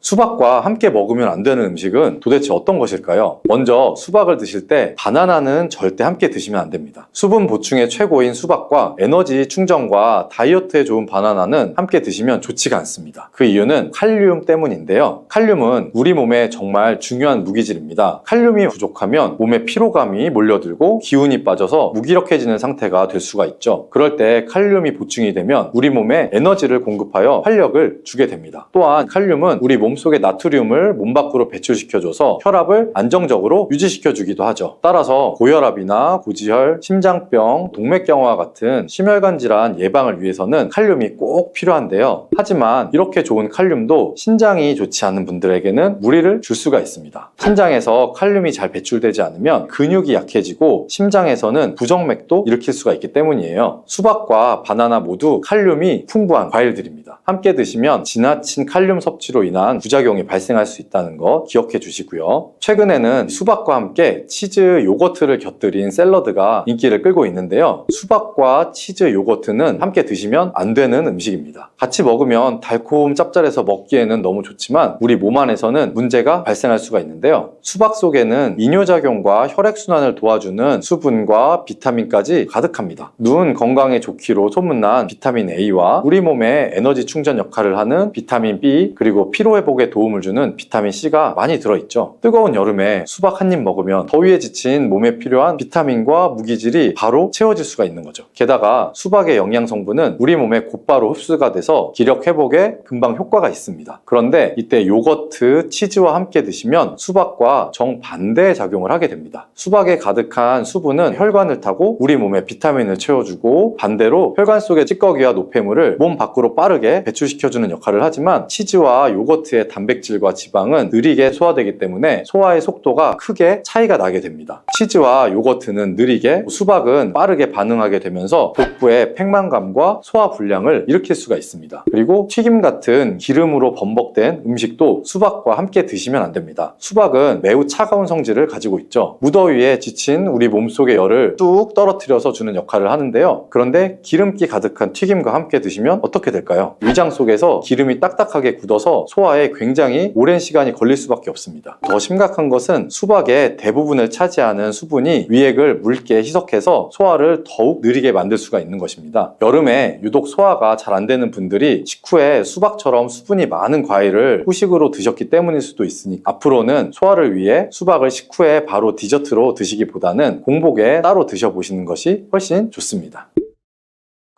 수박과 함께 먹으면 안 되는 음식은 도대체 어떤 것일까요? 먼저 수박을 드실 때 바나나는 절대 함께 드시면 안 됩니다. 수분 보충의 최고인 수박과 에너지 충전과 다이어트에 좋은 바나나는 함께 드시면 좋지가 않습니다. 그 이유는 칼륨 때문인데요. 칼륨은 우리 몸에 정말 중요한 무기질입니다. 칼륨이 부족하면 몸에 피로감이 몰려들고 기운이 빠져서 무기력해지는 상태가 될 수가 있죠. 그럴 때 칼륨이 보충이 되면 우리 몸에 에너지를 공급하여 활력을 주게 됩니다. 또한 칼륨은 우리 몸속의 나트륨을 몸 밖으로 배출시켜줘서 혈압을 안정적으로 유지시켜주기도 하죠. 따라서 고혈압이나 고지혈, 심장병, 동맥경화 같은 심혈관 질환 예방을 위해서는 칼륨이 꼭 필요한데요. 하지만 이렇게 좋은 칼륨도 신장이 좋지 않은 분들에게는 무리를 줄 수가 있습니다. 신장에서 칼륨이 잘 배출되지 않으면 근육이 약해지고 심장에서는 부정맥도 일으킬 수가 있기 때문이에요. 수박과 바나나 모두 칼륨이 풍부한 과일들입니다. 함께 드시면 지나친 칼륨 섭취로 인한 부작용이 발생할 수 있다는 거 기억해 주시고요. 최근에는 수박과 함께 치즈 요거트를 곁들인 샐러드가 인기를 끌고 있는데요. 수박과 치즈 요거트는 함께 드시면 안 되는 음식입니다. 같이 먹으면 달콤 짭짤해서 먹기에는 너무 좋지만 우리 몸 안에서는 문제가 발생할 수가 있는데요. 수박 속에는 이뇨작용과 혈액순환을 도와주는 수분과 비타민까지 가득합니다. 눈 건강에 좋기로 소문난 비타민 A와 우리 몸의 에너지 충전 역할을 하는 비타민 B, 그리고 피로회복에 도움을 주는 비타민 C가 많이 들어있죠. 뜨거운 여름에 수박 한 입 먹으면 더위에 지친 몸에 필요한 비타민과 무기질이 바로 채워질 수가 있는 거죠. 게다가 수박의 영양 성분은 우리 몸에 곧바로 흡수가 돼서 기력 회복에 금방 효과가 있습니다. 그런데 이때 요거트, 치즈와 함께 드시면 수박과 정반대의 작용을 하게 됩니다. 수박에 가득한 수분은 혈관을 타고 우리 몸에 비타민을 채워주고, 반대로 혈관 속의 찌꺼기와 노폐물을 몸 밖으로 빠르게 배출시켜주는 역할을 하지만 치즈와 요거트의 요거트의 단백질과 지방은 느리게 소화되기 때문에 소화의 속도가 크게 차이가 나게 됩니다. 치즈와 요거트는 느리게, 수박은 빠르게 반응하게 되면서 복부의 팽만감과 소화 불량을 일으킬 수가 있습니다. 그리고 튀김 같은 기름으로 범벅된 음식도 수박과 함께 드시면 안 됩니다. 수박은 매우 차가운 성질을 가지고 있죠. 무더위에 지친 우리 몸속의 열을 뚝 떨어뜨려서 주는 역할을 하는데요. 그런데 기름기 가득한 튀김과 함께 드시면 어떻게 될까요? 위장 속에서 기름이 딱딱하게 굳어서 소화에 굉장히 오랜 시간이 걸릴 수밖에 없습니다. 더 심각한 것은 수박의 대부분을 차지하는 수분이 위액을 묽게 희석해서 소화를 더욱 느리게 만들 수가 있는 것입니다. 여름에 유독 소화가 잘 안 되는 분들이 식후에 수박처럼 수분이 많은 과일을 후식으로 드셨기 때문일 수도 있으니 앞으로는 소화를 위해 수박을 식후에 바로 디저트로 드시기보다는 공복에 따로 드셔보시는 것이 훨씬 좋습니다.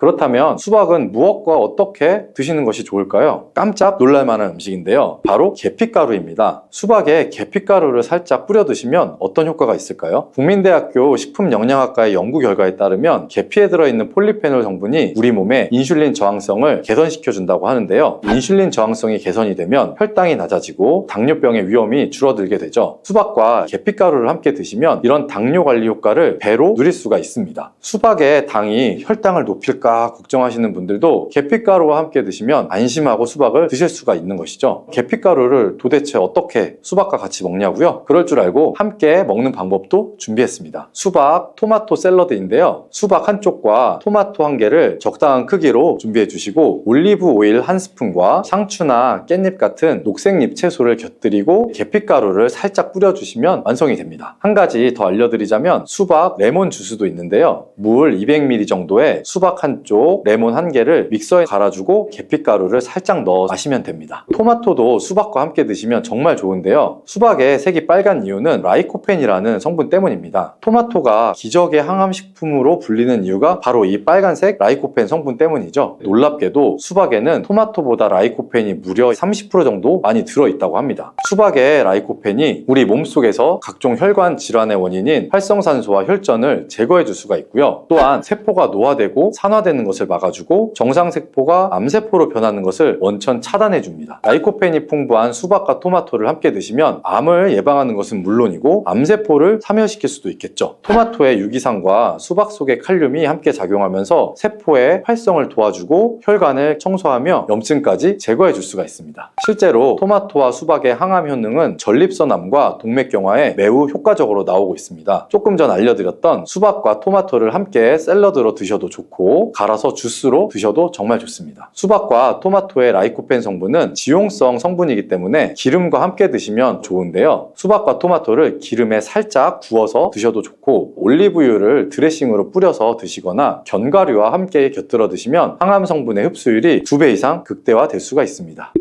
그렇다면 수박은 무엇과 어떻게 드시는 것이 좋을까요? 깜짝 놀랄만한 음식인데요. 바로 계피가루입니다. 수박에 계피가루를 살짝 뿌려 드시면 어떤 효과가 있을까요? 국민대학교 식품영양학과의 연구 결과에 따르면 계피에 들어있는 폴리페놀 성분이 우리 몸의 인슐린 저항성을 개선시켜준다고 하는데요. 인슐린 저항성이 개선이 되면 혈당이 낮아지고 당뇨병의 위험이 줄어들게 되죠. 수박과 계피가루를 함께 드시면 이런 당뇨 관리 효과를 배로 누릴 수가 있습니다. 수박의 당이 혈당을 높일까 걱정하시는 분들도 계피가루와 함께 드시면 안심하고 수박을 드실 수가 있는 것이죠. 계피가루를 도대체 어떻게 수박과 같이 먹냐고요? 그럴 줄 알고 함께 먹는 방법도 준비했습니다. 수박 토마토 샐러드인데요. 수박 한쪽과 토마토 한 개를 적당한 크기로 준비해 주시고 올리브 오일 한 스푼과 상추나 깻잎 같은 녹색잎 채소를 곁들이고 계피가루를 살짝 뿌려주시면 완성이 됩니다. 한 가지 더 알려드리자면 수박 레몬 주스도 있는데요. 물 200ml 정도에 수박 한쪽, 레몬 한 개를 믹서에 갈아주고 계피가루를 살짝 넣어 마시면 됩니다. 토마토도 수박과 함께 드시면 정말 좋은데요. 수박의 색이 빨간 이유는 라이코펜이라는 성분 때문입니다. 토마토가 기적의 항암식품으로 불리는 이유가 바로 이 빨간색 라이코펜 성분 때문이죠. 놀랍게도 수박에는 토마토보다 라이코펜이 무려 30% 정도 많이 들어있다고 합니다. 수박의 라이코펜이 우리 몸속에서 각종 혈관 질환의 원인인 활성산소와 혈전을 제거해 줄 수가 있고요. 또한 세포가 노화되고 산화되는 것을 막아주고 정상세포가 암세포로 변하는 것을 원천 차단해 줍니다. 라이코펜이 풍부한 수박과 토마토를 함께 드시면 암을 예방하는 것은 물론이고 암세포를 사멸시킬 수도 있겠죠. 토마토의 유기산과 수박 속의 칼륨이 함께 작용하면서 세포의 활성을 도와주고 혈관을 청소하며 염증까지 제거해 줄 수가 있습니다. 실제로 토마토와 수박의 항암 효능은 전립선암과 동맥경화에 매우 효과적으로 나오고 있습니다. 조금 전 알려드렸던 수박과 토마토를 함께 샐러드로 드셔도 좋고 갈아서 주스로 드셔도 정말 좋습니다. 수박과 토마토의 라이코펜 성분은 지용성 성분이기 때문에 기름과 함께 드시면 좋은데요. 수박과 토마토를 기름에 살짝 구워서 드셔도 좋고 올리브유를 드레싱으로 뿌려서 드시거나 견과류와 함께 곁들여 드시면 항암 성분의 흡수율이 2배 이상 극대화될 수가 있습니다.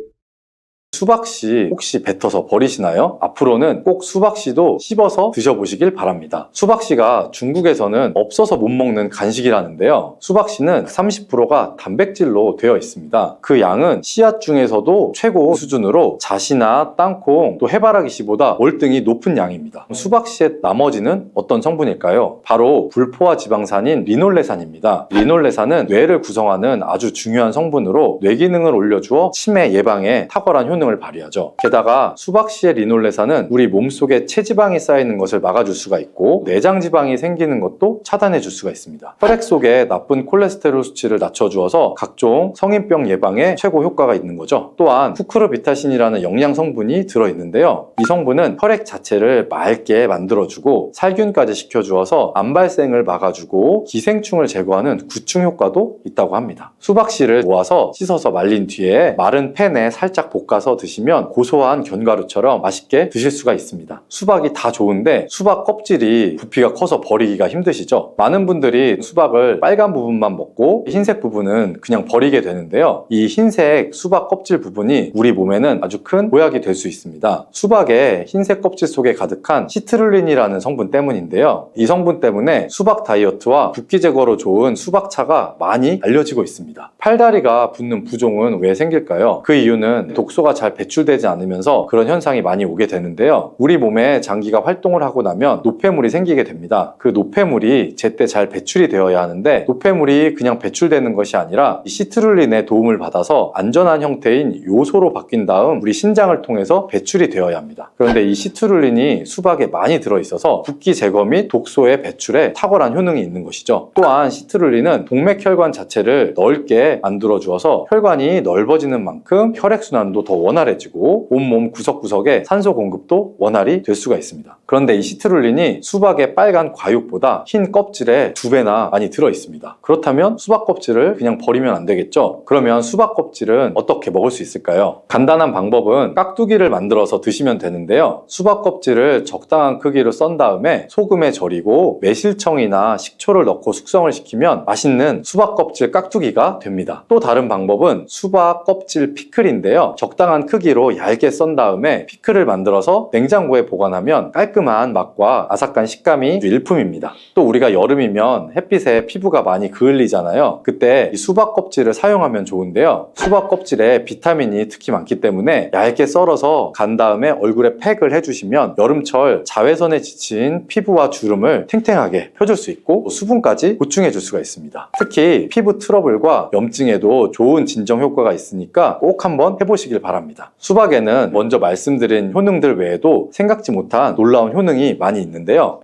수박씨 혹시 뱉어서 버리시나요? 앞으로는 꼭 수박씨도 씹어서 드셔보시길 바랍니다. 수박씨가 중국에서는 없어서 못 먹는 간식이라는데요. 수박씨는 30%가 단백질로 되어 있습니다. 그 양은 씨앗 중에서도 최고 수준으로 잣이나 땅콩 또 해바라기씨보다 월등히 높은 양입니다. 수박씨의 나머지는 어떤 성분일까요? 바로 불포화 지방산인 리놀레산입니다. 리놀레산은 뇌를 구성하는 아주 중요한 성분으로 뇌 기능을 올려주어 치매 예방에 탁월한 효능을 발휘하죠. 게다가 수박씨의 리놀레산은 우리 몸속에 체지방이 쌓이는 것을 막아줄 수가 있고 내장 지방이 생기는 것도 차단해 줄 수가 있습니다. 혈액 속에 나쁜 콜레스테롤 수치를 낮춰주어서 각종 성인병 예방에 최고 효과가 있는 거죠. 또한 쿠크르비타신이라는 영양 성분이 들어있는데요. 이 성분은 혈액 자체를 맑게 만들어주고 살균까지 시켜주어서 암 발생을 막아주고 기생충을 제거하는 구충 효과도 있다고 합니다. 수박씨를 모아서 씻어서 말린 뒤에 마른 팬에 살짝 볶아서 드시면 고소한 견과류처럼 맛있게 드실 수가 있습니다. 수박이 다 좋은데 수박 껍질이 부피가 커서 버리기가 힘드시죠? 많은 분들이 수박을 빨간 부분만 먹고 흰색 부분은 그냥 버리게 되는데요. 이 흰색 수박 껍질 부분이 우리 몸에는 아주 큰 보약이 될 수 있습니다. 수박의 흰색 껍질 속에 가득한 시트룰린이라는 성분 때문인데요. 이 성분 때문에 수박 다이어트와 붓기 제거로 좋은 수박차가 많이 알려지고 있습니다. 팔다리가 붓는 부종은 왜 생길까요? 그 이유는 독소가 잘 배출되지 않으면서 그런 현상이 많이 오게 되는데요. 우리 몸에 장기가 활동을 하고 나면 노폐물이 생기게 됩니다. 그 노폐물이 제때 잘 배출이 되어야 하는데 노폐물이 그냥 배출되는 것이 아니라 이 시트룰린의 도움을 받아서 안전한 형태인 요소로 바뀐 다음 우리 신장을 통해서 배출이 되어야 합니다. 그런데 이 시트룰린이 수박에 많이 들어있어서 붓기 제거 및 독소의 배출에 탁월한 효능이 있는 것이죠. 또한 시트룰린은 동맥혈관 자체를 넓게 만들어 주어서 혈관이 넓어지는 만큼 혈액순환도 더 원활해지고 온몸 구석구석에 산소 공급도 원활히 될 수가 있습니다. 그런데 이 시트룰린이 수박의 빨간 과육보다 흰 껍질에 2배나 많이 들어있습니다. 그렇다면 수박 껍질을 그냥 버리면 안 되겠죠? 그러면 수박 껍질은 어떻게 먹을 수 있을까요? 간단한 방법은 깍두기를 만들어서 드시면 되는데요. 수박 껍질을 적당한 크기로 썬 다음에 소금에 절이고 매실청이나 식초를 넣고 숙성을 시키면 맛있는 수박 껍질 깍두기가 됩니다. 또 다른 방법은 수박 껍질 피클인데요. 적당한 크기로 얇게 썬 다음에 피클을 만들어서 냉장고에 보관하면 깔끔한 맛과 아삭한 식감이 일품입니다. 또 우리가 여름이면 햇빛에 피부가 많이 그을리잖아요. 그때 이 수박 껍질을 사용하면 좋은데요. 수박 껍질에 비타민이 특히 많기 때문에 얇게 썰어서 간 다음에 얼굴에 팩을 해주시면 여름철 자외선에 지친 피부와 주름을 탱탱하게 펴줄 수 있고 수분까지 보충해 줄 수가 있습니다. 특히 피부 트러블과 염증에도 좋은 진정 효과가 있으니까 꼭 한번 해보시길 바랍니다. 수박에는 먼저 말씀드린 효능들 외에도 생각지 못한 놀라운 효능이 많이 있는데요.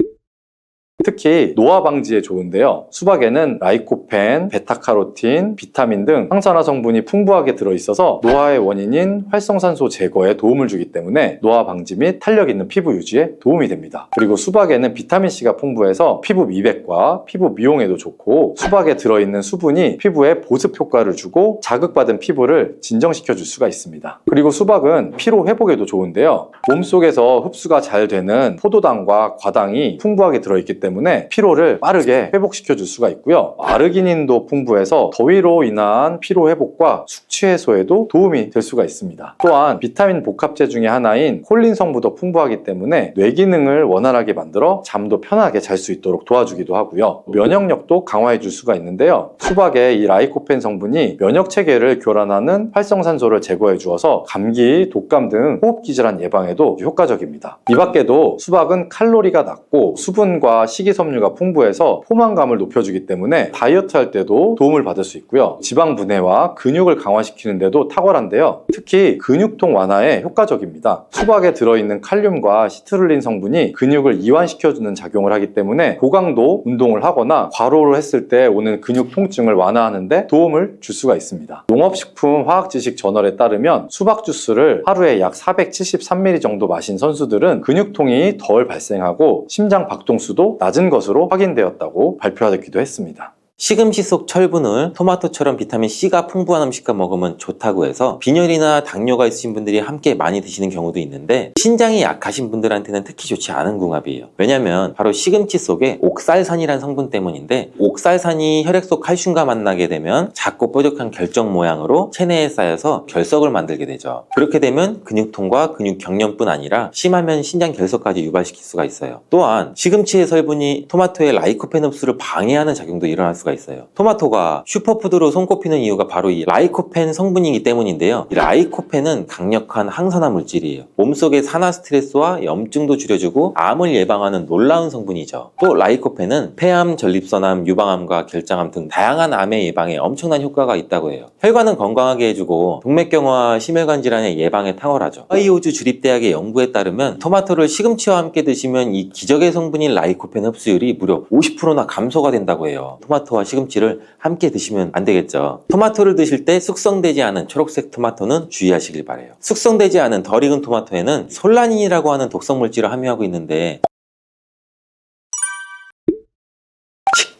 특히 노화 방지에 좋은데요. 수박에는 라이코펜, 베타카로틴, 비타민 등 항산화 성분이 풍부하게 들어있어서 노화의 원인인 활성산소 제거에 도움을 주기 때문에 노화 방지 및 탄력 있는 피부 유지에 도움이 됩니다. 그리고 수박에는 비타민C가 풍부해서 피부 미백과 피부 미용에도 좋고 수박에 들어있는 수분이 피부에 보습 효과를 주고 자극받은 피부를 진정시켜 줄 수가 있습니다. 그리고 수박은 피로 회복에도 좋은데요. 몸속에서 흡수가 잘 되는 포도당과 과당이 풍부하게 들어있기 때문에 피로를 빠르게 회복시켜 줄 수가 있고요. 아르기닌도 풍부해서 더위로 인한 피로 회복과 숙취 해소에도 도움이 될 수가 있습니다. 또한 비타민 복합제 중에 하나인 콜린 성분도 풍부하기 때문에 뇌 기능을 원활하게 만들어 잠도 편하게 잘 수 있도록 도와주기도 하고요. 면역력도 강화해 줄 수가 있는데요. 수박의 이 라이코펜 성분이 면역 체계를 교란하는 활성산소를 제거해 주어서 감기, 독감 등 호흡기 질환 예방에도 효과적입니다. 이 밖에도 수박은 칼로리가 낮고 수분과 식이섬유가 풍부해서 포만감을 높여주기 때문에 다이어트 할 때도 도움을 받을 수 있고요. 지방 분해와 근육을 강화시키는 데도 탁월한데요. 특히 근육통 완화에 효과적입니다. 수박에 들어있는 칼륨과 시트룰린 성분이 근육을 이완시켜주는 작용을 하기 때문에 고강도 운동을 하거나 과로를 했을 때 오는 근육 통증을 완화하는 데 도움을 줄 수가 있습니다. 농업식품 화학지식 저널에 따르면 수박 주스를 하루에 약 473ml 정도 마신 선수들은 근육통이 덜 발생하고 심장 박동수도 낮은 것으로 확인되었다고 발표하기도 했습니다. 시금치 속 철분을 토마토처럼 비타민C가 풍부한 음식과 먹으면 좋다고 해서 빈혈이나 당뇨가 있으신 분들이 함께 많이 드시는 경우도 있는데 신장이 약하신 분들한테는 특히 좋지 않은 궁합이에요. 왜냐면 바로 시금치 속에 옥살산이라는 성분 때문인데 옥살산이 혈액 속 칼슘과 만나게 되면 작고 뾰족한 결정 모양으로 체내에 쌓여서 결석을 만들게 되죠. 그렇게 되면 근육통과 근육 경련뿐 아니라 심하면 신장 결석까지 유발시킬 수가 있어요. 또한 시금치의 성분이 토마토의 라이코펜 흡수를 방해하는 작용도 일어날 수가 있어요. 토마토가 슈퍼푸드로 손꼽히는 이유가 바로 이 라이코펜 성분이기 때문인데요. 이 라이코펜은 강력한 항산화 물질이에요. 몸속의 산화 스트레스와 염증도 줄여주고 암을 예방하는 놀라운 성분이죠. 또 라이코펜은 폐암, 전립선암, 유방암과 결장암 등 다양한 암의 예방에 엄청난 효과가 있다고 해요. 혈관은 건강하게 해주고 동맥경화와 심혈관 질환의 예방에 탁월하죠. 하이오즈 주립대학의 연구에 따르면 토마토를 시금치와 함께 드시면 이 기적의 성분인 라이코펜 흡수율이 무려 50%나 감소가 된다고 해요. 토마토와 시금치를 함께 드시면 안 되겠죠. 토마토를 드실 때 숙성되지 않은 초록색 토마토는 주의하시길 바래요. 숙성되지 않은 덜 익은 토마토에는 솔라닌이라고 하는 독성 물질을 함유하고 있는데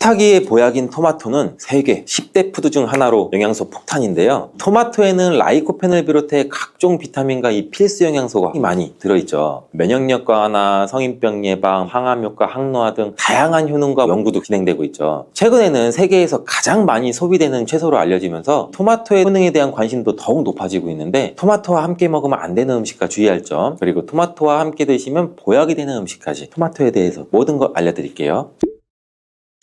식탁위의 보약인 토마토는 세계 10대 푸드 중 하나로 영양소 폭탄인데요. 토마토에는 라이코펜을 비롯해 각종 비타민과 이 필수 영양소가 많이 들어있죠. 면역력 강화나 성인병 예방, 항암 효과, 항노화 등 다양한 효능과 연구도 진행되고 있죠. 최근에는 세계에서 가장 많이 소비되는 채소로 알려지면서 토마토의 효능에 대한 관심도 더욱 높아지고 있는데 토마토와 함께 먹으면 안 되는 음식과 주의할 점, 그리고 토마토와 함께 드시면 보약이 되는 음식까지 토마토에 대해서 모든 걸 알려드릴게요.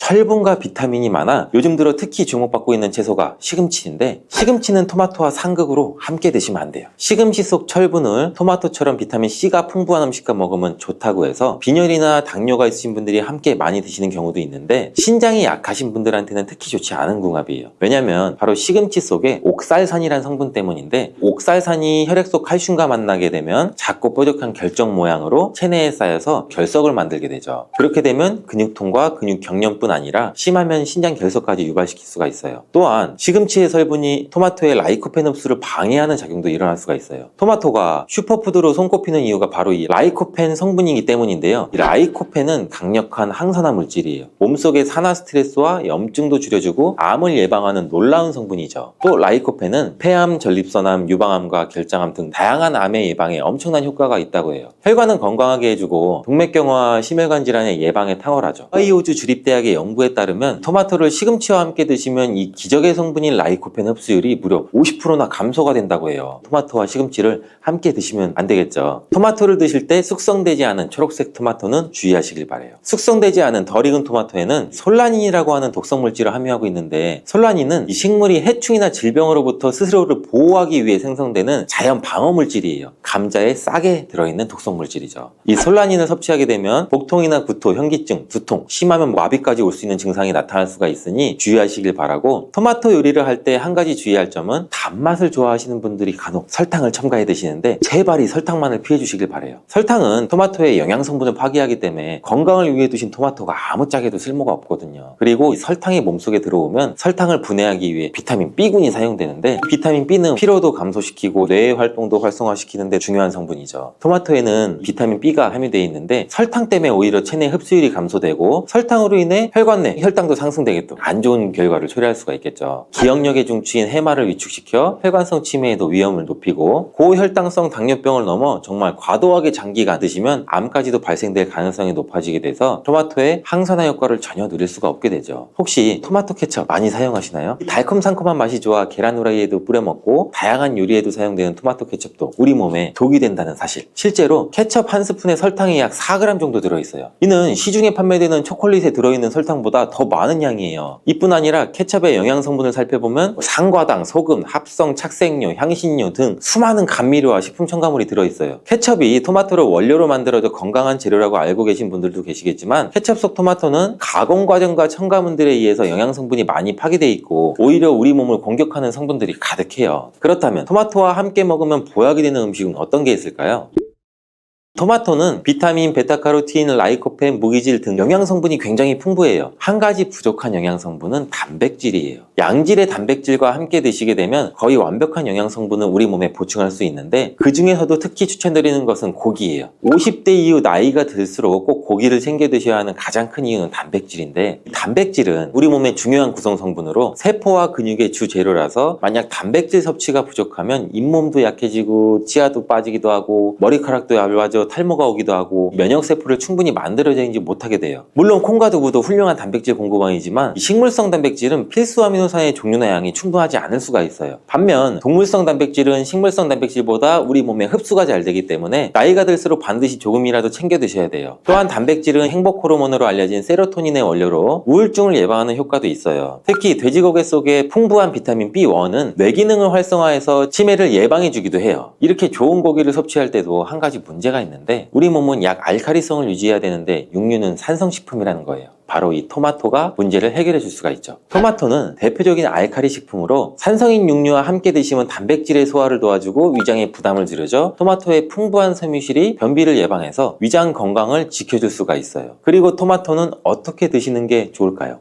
철분과 비타민이 많아 요즘 들어 특히 주목받고 있는 채소가 시금치인데, 시금치는 토마토와 상극으로 함께 드시면 안 돼요. 시금치 속 철분을 토마토처럼 비타민 C가 풍부한 음식과 먹으면 좋다고 해서 빈혈이나 당뇨가 있으신 분들이 함께 많이 드시는 경우도 있는데, 신장이 약하신 분들한테는 특히 좋지 않은 궁합이에요. 왜냐면 바로 시금치 속에 옥살산이라는 성분 때문인데, 옥살산이 혈액 속 칼슘과 만나게 되면 작고 뾰족한 결정 모양으로 체내에 쌓여서 결석을 만들게 되죠. 그렇게 되면 근육통과 근육 경련뿐 아니라 심하면 신장 결석까지 유발시킬 수가 있어요. 또한 시금치의 성분이 토마토의 라이코펜 흡수를 방해하는 작용도 일어날 수가 있어요. 토마토가 슈퍼푸드로 손꼽히는 이유가 바로 이 라이코펜 성분이기 때문인데요. 이 라이코펜은 강력한 항산화 물질이에요. 몸속의 산화 스트레스와 염증도 줄여주고 암을 예방하는 놀라운 성분이죠. 또 라이코펜은 폐암, 전립선암, 유방암과 결장암 등 다양한 암의 예방에 엄청난 효과가 있다고 해요. 혈관은 건강하게 해주고 동맥경화와 심혈관 질환의 예방에 탁월하죠. 하이오즈 주립대학의 연구에 따르면 토마토를 시금치와 함께 드시면 이 기적의 성분인 라이코펜 흡수율이 무려 50%나 감소가 된다고 해요. 토마토와 시금치를 함께 드시면 안 되겠죠. 토마토를 드실 때 숙성되지 않은 초록색 토마토는 주의하시길 바래요. 숙성되지 않은 덜 익은 토마토에는 솔라닌이라고 하는 독성 물질을 함유하고 있는데, 솔라닌은 이 식물이 해충이나 질병으로부터 스스로를 보호하기 위해 생성되는 자연 방어 물질이에요. 감자에 싹에 들어있는 독성 물질이죠. 이 솔라닌을 섭취하게 되면 복통이나 구토, 현기증, 두통, 심하면 마비까지 올 수 있는 증상이 나타날 수가 있으니 주의하시길 바라고, 토마토 요리를 할 때 한 가지 주의할 점은 단맛을 좋아하시는 분들이 간혹 설탕을 첨가해 드시는데 제발 이 설탕만을 피해 주시길 바래요. 설탕은 토마토의 영양 성분을 파괴하기 때문에 건강을 위해 두신 토마토가 아무짝에도 쓸모가 없거든요. 그리고 이 설탕이 몸속에 들어오면 설탕을 분해하기 위해 비타민 B군이 사용되는데, 비타민 B는 피로도 감소시키고 뇌의 활동도 활성화시키는데 중요한 성분이죠. 토마토에는 비타민 B가 함유되어 있는데 설탕 때문에 오히려 체내 흡수율이 감소되고 혈당으로 인해 혈관 내 혈당도 상승되게 또 안 좋은 결과를 초래할 수가 있겠죠. 기억력의 중추인 해마를 위축시켜 혈관성 치매에도 위험을 높이고, 고혈당성 당뇨병을 넘어 정말 과도하게 장기간 드시면 암까지도 발생될 가능성이 높아지게 돼서 토마토의 항산화 효과를 전혀 누릴 수가 없게 되죠. 혹시 토마토 케첩 많이 사용하시나요? 달콤상콤한 맛이 좋아 계란 후라이에도 뿌려 먹고 다양한 요리에도 사용되는 토마토 케첩도 우리 몸에 독이 된다는 사실. 실제로 케첩 한 스푼에 설탕이 약 4g 정도 들어있어요. 이는 시중에 판매되는 초콜릿에 들어있는 설탕보다 더 많은 양이에요. 이뿐 아니라 케첩의 영양 성분을 살펴보면 상과당, 소금, 합성, 착색료, 향신료 등 수많은 감미료와 식품 첨가물이 들어있어요. 케첩이 토마토를 원료로 만들어져 건강한 재료라고 알고 계신 분들도 계시겠지만, 케첩 속 토마토는 가공 과정과 첨가물들에 의해서 영양 성분이 많이 파괴되어 있고 오히려 우리 몸을 공격하는 성분들이 가득해요. 그렇다면 토마토와 함께 먹으면 보약이 되는 음식은 어떤 게 있을까요? 토마토는 비타민, 베타카로틴, 라이코펜, 무기질 등 영양 성분이 굉장히 풍부해요. 한 가지 부족한 영양 성분은 단백질이에요. 양질의 단백질과 함께 드시게 되면 거의 완벽한 영양 성분을 우리 몸에 보충할 수 있는데, 그 중에서도 특히 추천드리는 것은 고기예요. 50대 이후 나이가 들수록 꼭 고기를 챙겨 드셔야 하는 가장 큰 이유는 단백질인데, 단백질은 우리 몸의 중요한 구성 성분으로 세포와 근육의 주 재료라서 만약 단백질 섭취가 부족하면 잇몸도 약해지고 치아도 빠지기도 하고 머리카락도 얇아져 탈모가 오기도 하고 면역세포를 충분히 만들어내지 못하게 돼요. 물론 콩과 두부도 훌륭한 단백질 공급원이지만 식물성 단백질은 필수 아미노산의 종류나 양이 충분하지 않을 수가 있어요. 반면 동물성 단백질은 식물성 단백질보다 우리 몸에 흡수가 잘 되기 때문에 나이가 들수록 반드시 조금이라도 챙겨 드셔야 돼요. 또한 단백질은 행복 호르몬으로 알려진 세로토닌의 원료로 우울증을 예방하는 효과도 있어요. 특히 돼지고기 속에 풍부한 비타민 B1은 뇌 기능을 활성화해서 치매를 예방해 주기도 해요. 이렇게 좋은 고기를 섭취할 때도 한 가지 문제가 있는데, 우리 몸은 약 알칼리성을 유지해야 되는데 육류는 산성식품이라는 거예요. 바로 이 토마토가 문제를 해결해 줄 수가 있죠. 토마토는 대표적인 알칼리 식품으로 산성인 육류와 함께 드시면 단백질의 소화를 도와주고 위장의 부담을 줄여줘 토마토의 풍부한 섬유질이 변비를 예방해서 위장 건강을 지켜줄 수가 있어요. 그리고 토마토는 어떻게 드시는 게 좋을까요?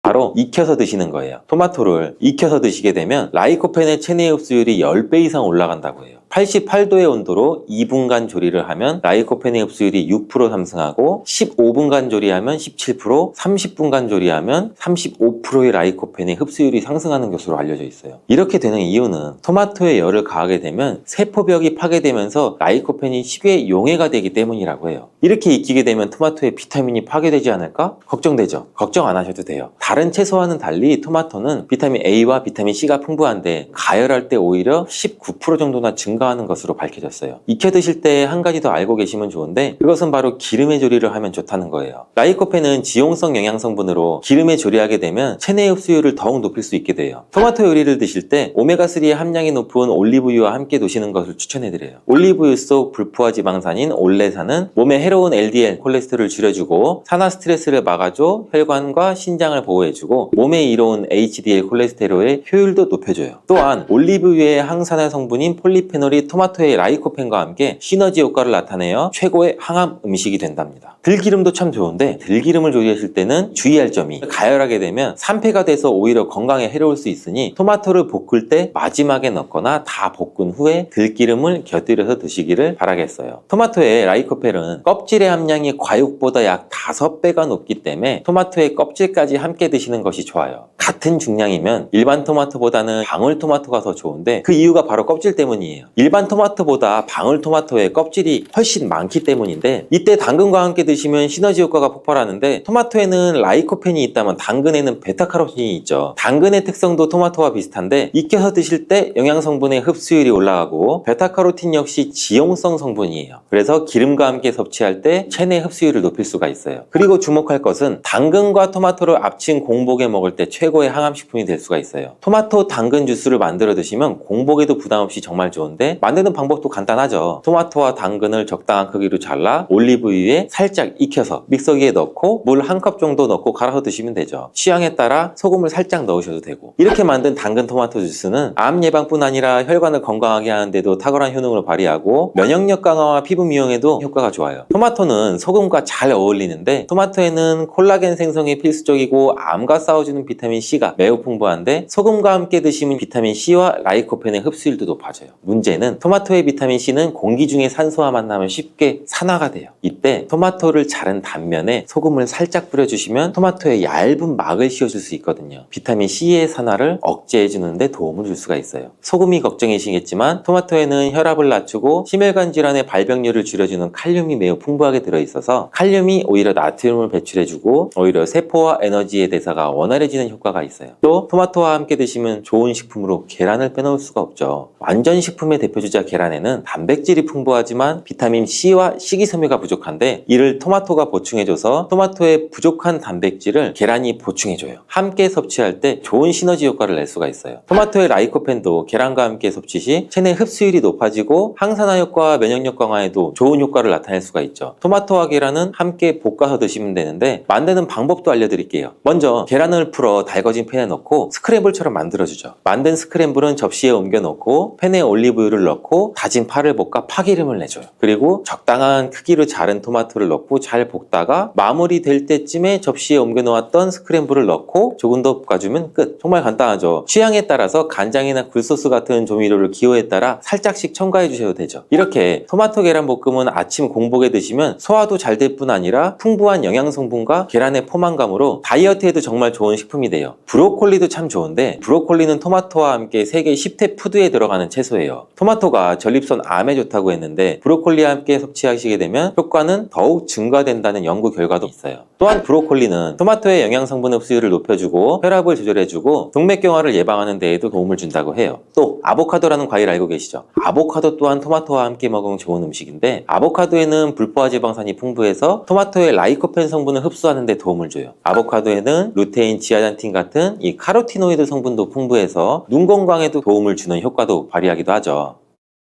바로 익혀서 드시는 거예요. 토마토를 익혀서 드시게 되면 라이코펜의 체내 흡수율이 10배 이상 올라간다고 해요. 88도의 온도로 2분간 조리를 하면 라이코펜의 흡수율이 6% 상승하고, 15분간 조리하면 17%, 30분간 조리하면 35%의 라이코펜의 흡수율이 상승하는 것으로 알려져 있어요. 이렇게 되는 이유는 토마토에 열을 가하게 되면 세포벽이 파괴되면서 라이코펜이 쉽게 용해가 되기 때문이라고 해요. 이렇게 익히게 되면 토마토의 비타민이 파괴되지 않을까? 걱정되죠? 걱정 안 하셔도 돼요. 다른 채소와는 달리 토마토는 비타민 A와 비타민 C가 풍부한데 가열할 때 오히려 19% 정도나 증가 증가하는 것으로 밝혀졌어요. 익혀 드실 때 한 가지 더 알고 계시면 좋은데 그것은 바로 기름에 조리를 하면 좋다는 거예요. 라이코펜은 지용성 영양 성분으로 기름에 조리하게 되면 체내 흡수율을 더욱 높일 수 있게 돼요. 토마토 요리를 드실 때 오메가3의 함량이 높은 올리브유와 함께 드시는 것을 추천해드려요. 올리브유 속 불포화 지방산인 올레산은 몸에 해로운 LDL 콜레스테롤을 줄여주고 산화 스트레스를 막아줘 혈관과 신장을 보호해주고 몸에 이로운 HDL 콜레스테롤의 효율도 높여줘요. 또한 올리브유의 항산화 성분인 폴리페놀이 토마토의 라이코펜과 함께 시너지 효과를 나타내어 최고의 항암 음식이 된답니다. 들기름도 참 좋은데 들기름을 조리하실 때는 주의할 점이 가열하게 되면 산패가 돼서 오히려 건강에 해로울 수 있으니 토마토를 볶을 때 마지막에 넣거나 다 볶은 후에 들기름을 곁들여서 드시기를 바라겠어요. 토마토의 라이코펜은 껍질의 함량이 과육보다 약 5배가 높기 때문에 토마토의 껍질까지 함께 드시는 것이 좋아요. 같은 중량이면 일반 토마토보다는 방울토마토가 더 좋은데 그 이유가 바로 껍질 때문이에요. 일반 토마토보다 방울토마토의 껍질이 훨씬 많기 때문인데 이때 당근과 함께 드시면 시너지 효과가 폭발하는데 토마토에는 라이코펜이 있다면 당근에는 베타카로틴이 있죠. 당근의 특성도 토마토와 비슷한데 익혀서 드실 때 영양성분의 흡수율이 올라가고 베타카로틴 역시 지용성 성분이에요. 그래서 기름과 함께 섭취할 때 체내 흡수율을 높일 수가 있어요. 그리고 주목할 것은 당근과 토마토를 합친 공복에 먹을 때 최고의 항암식품이 될 수가 있어요. 토마토 당근 주스를 만들어 드시면 공복에도 부담 없이 정말 좋은데 만드는 방법도 간단하죠. 토마토와 당근을 적당한 크기로 잘라 올리브유에 살짝 익혀서 믹서기에 넣고 물 1컵 정도 넣고 갈아서 드시면 되죠. 취향에 따라 소금을 살짝 넣으셔도 되고 이렇게 만든 당근 토마토 주스는 암 예방뿐 아니라 혈관을 건강하게 하는데도 탁월한 효능을 발휘하고 면역력 강화와 피부 미용에도 효과가 좋아요. 토마토는 소금과 잘 어울리는데 토마토에는 콜라겐 생성이 필수적이고 암과 싸워주는 비타민 C가 매우 풍부한데 소금과 함께 드시면 비타민 C와 라이코펜의 흡수율도 높아져요. 문제는 토마토의 비타민 C는 공기 중에 산소와 만나면 쉽게 산화가 돼요. 이때 토마토를 자른 단면에 소금을 살짝 뿌려주시면 토마토에 얇은 막을 씌워줄 수 있거든요. 비타민 C의 산화를 억제해주는 데 도움을 줄 수가 있어요. 소금이 걱정이시겠지만 토마토에는 혈압을 낮추고 심혈관 질환의 발병률을 줄여주는 칼륨이 매우 풍부하게 들어있어서 칼륨이 오히려 나트륨을 배출해주고 오히려 세포와 에너지의 대사가 원활해지는 효과가 있어요. 또 토마토와 함께 드시면 좋은 식품으로 계란을 빼놓을 수가 없죠. 완전 식품의 대표주자 계란에는 단백질이 풍부하지만 비타민 C와 식이섬유가 부족한데 이를 토마토가 보충해줘서 토마토의 부족한 단백질을 계란이 보충해줘요. 함께 섭취할 때 좋은 시너지 효과를 낼 수가 있어요. 토마토의 라이코펜도 계란과 함께 섭취 시 체내 흡수율이 높아지고 항산화 효과와 면역력 강화에도 좋은 효과를 나타낼 수가 있죠. 토마토와 계란은 함께 볶아서 드시면 되는데 만드는 방법도 알려드릴게요. 먼저 계란을 풀어 달궈진 팬에 넣고 스크램블처럼 만들어주죠. 만든 스크램블은 접시에 옮겨 놓고 팬에 올리브유를 넣고 다진 파를 볶아 파기름을 내줘요. 그리고 적당한 크기로 자른 토마토를 넣고 잘 볶다가 마무리 될 때쯤에 접시에 옮겨 놓았던 스크램블을 넣고 조금 더 볶아주면 끝. 정말 간단하죠. 취향에 따라서 간장이나 굴소스 같은 조미료를 기호에 따라 살짝씩 첨가해 주셔도 되죠. 이렇게 토마토 계란 볶음은 아침 공복에 드시면 소화도 잘 될 뿐 아니라 풍부한 영양 성분과 계란의 포만감으로 다이어트에도 정말 좋은 식품이 돼요. 브로콜리도 참 좋은데 브로콜리는 토마토와 함께 세계 10대 푸드에 들어가는 채소예요. 토마토가 전립선 암에 좋다고 했는데 브로콜리와 함께 섭취하시게 되면 효과는 더욱 증가된다는 연구 결과도 있어요. 또한 브로콜리는 토마토의 영양 성분 흡수율을 높여주고 혈압을 조절해주고 동맥경화를 예방하는 데에도 도움을 준다고 해요. 또 아보카도라는 과일 알고 계시죠? 아보카도 또한 토마토와 함께 먹으면 좋은 음식인데 아보카도에는 불포화 지방산이 풍부해서 토마토의 라이코펜 성분을 흡수하는 데 도움을 줘요. 아보카도에는 루테인, 지아잔틴 같은 이 카로티노이드 성분도 풍부해서 눈 건강에도 도움을 주는 효과도 발휘하기도 하죠.